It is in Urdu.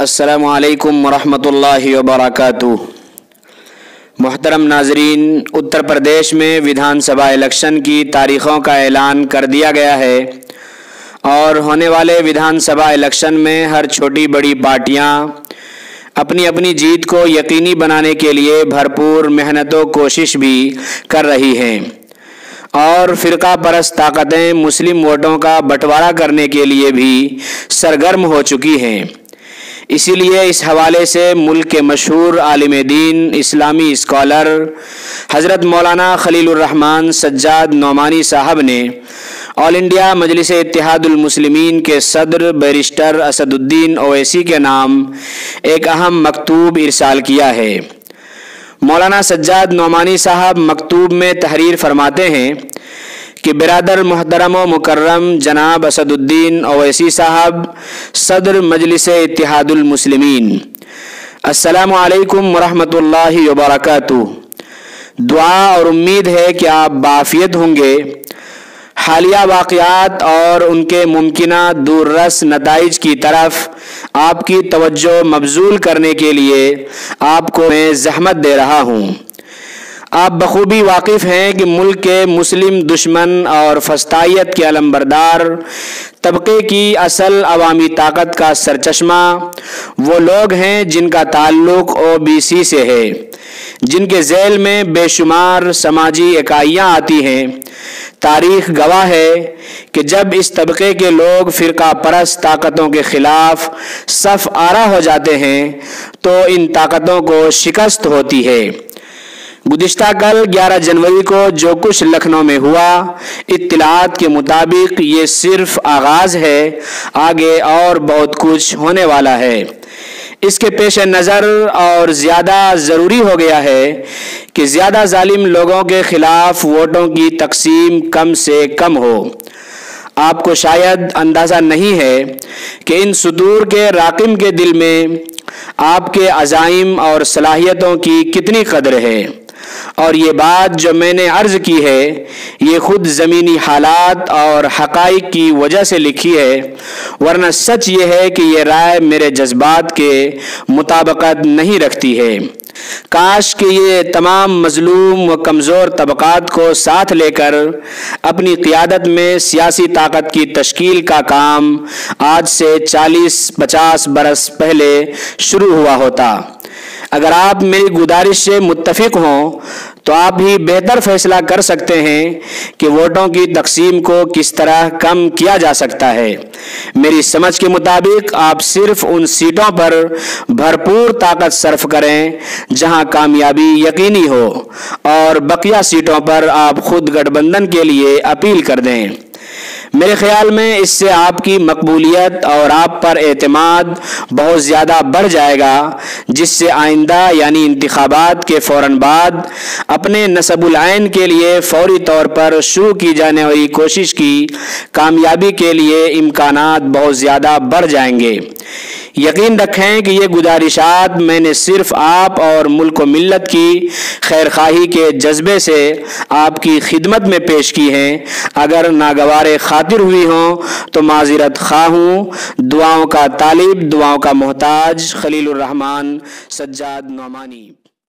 السلام علیکم ورحمۃ اللہ وبرکاتہ۔ محترم ناظرین، اتر پردیش میں ودھان سبھا الیکشن کی تاریخوں کا اعلان کر دیا گیا ہے اور ہونے والے ودھان سبھا الیکشن میں ہر چھوٹی بڑی پارٹیاں اپنی اپنی جیت کو یقینی بنانے کے لیے بھرپور محنت و کوشش بھی کر رہی ہیں اور فرقہ پرست طاقتیں مسلم ووٹوں کا بٹوارا کرنے کے لیے بھی سرگرم ہو چکی ہیں۔ اسی لیے اس حوالے سے ملک کے مشہور عالم دین اسلامی اسکالر حضرت مولانا خلیل الرحمن سجاد نعمانی صاحب نے آل انڈیا مجلس اتحاد المسلمین کے صدر بیرسٹر اسد الدین اویسی کے نام ایک اہم مکتوب ارسال کیا ہے۔ مولانا سجاد نعمانی صاحب مکتوب میں تحریر فرماتے ہیں کہ برادر محترم و مکرم جناب اسد الدین اویسی صاحب صدر مجلس اتحاد المسلمین، السلام علیکم ورحمۃ اللہ وبرکاتہ۔ دعا اور امید ہے کہ آپ بعافیت ہوں گے۔ حالیہ واقعات اور ان کے ممکنہ دور رس نتائج کی طرف آپ کی توجہ مبذول کرنے کے لیے آپ کو میں زحمت دے رہا ہوں۔ آپ بخوبی واقف ہیں کہ ملک کے مسلم دشمن اور فسطائیت کے علمبردار طبقے کی اصل عوامی طاقت کا سرچشمہ وہ لوگ ہیں جن کا تعلق OBC سے ہے، جن کے ذیل میں بے شمار سماجی اکائیاں آتی ہیں۔ تاریخ گواہ ہے کہ جب اس طبقے کے لوگ فرقہ پرست طاقتوں کے خلاف صف آرا ہو جاتے ہیں تو ان طاقتوں کو شکست ہوتی ہے۔ گزشتہ کل 11 جنوری کو جو کچھ لکھنؤ میں ہوا، اطلاعات کے مطابق یہ صرف آغاز ہے، آگے اور بہت کچھ ہونے والا ہے۔ اس کے پیش نظر اور زیادہ ضروری ہو گیا ہے کہ زیادہ ظالم لوگوں کے خلاف ووٹوں کی تقسیم کم سے کم ہو۔ آپ کو شاید اندازہ نہیں ہے کہ ان صدور کے راقم کے دل میں آپ کے عزائم اور صلاحیتوں کی کتنی قدر ہے، اور یہ بات جو میں نے عرض کی ہے یہ خود زمینی حالات اور حقائق کی وجہ سے لکھی ہے، ورنہ سچ یہ ہے کہ یہ رائے میرے جذبات کے مطابقت نہیں رکھتی ہے۔ کاش کہ یہ تمام مظلوم و کمزور طبقات کو ساتھ لے کر اپنی قیادت میں سیاسی طاقت کی تشکیل کا کام آج سے 40-50 برس پہلے شروع ہوا ہوتا۔ اگر آپ میری گزارش سے متفق ہوں تو آپ بھی بہتر فیصلہ کر سکتے ہیں کہ ووٹوں کی تقسیم کو کس طرح کم کیا جا سکتا ہے۔ میری سمجھ کے مطابق آپ صرف ان سیٹوں پر بھرپور طاقت صرف کریں جہاں کامیابی یقینی ہو، اور بقیہ سیٹوں پر آپ خود گٹھ بندھن کے لیے اپیل کر دیں۔ میرے خیال میں اس سے آپ کی مقبولیت اور آپ پر اعتماد بہت زیادہ بڑھ جائے گا، جس سے آئندہ یعنی انتخابات کے فوراً بعد اپنے نصب العین کے لیے فوری طور پر شروع کی جانے والی کوشش کی کامیابی کے لیے امکانات بہت زیادہ بڑھ جائیں گے۔ یقین رکھیں کہ یہ گزارشات میں نے صرف آپ اور ملک و ملت کی خیرخواہی کے جذبے سے آپ کی خدمت میں پیش کی ہیں۔ اگر ناگوار خاطر ہوئی ہوں تو معذرت خواہ ہوں۔ دعاؤں کا طالب، دعاؤں کا محتاج، خلیل الرحمن سجاد نعمانی۔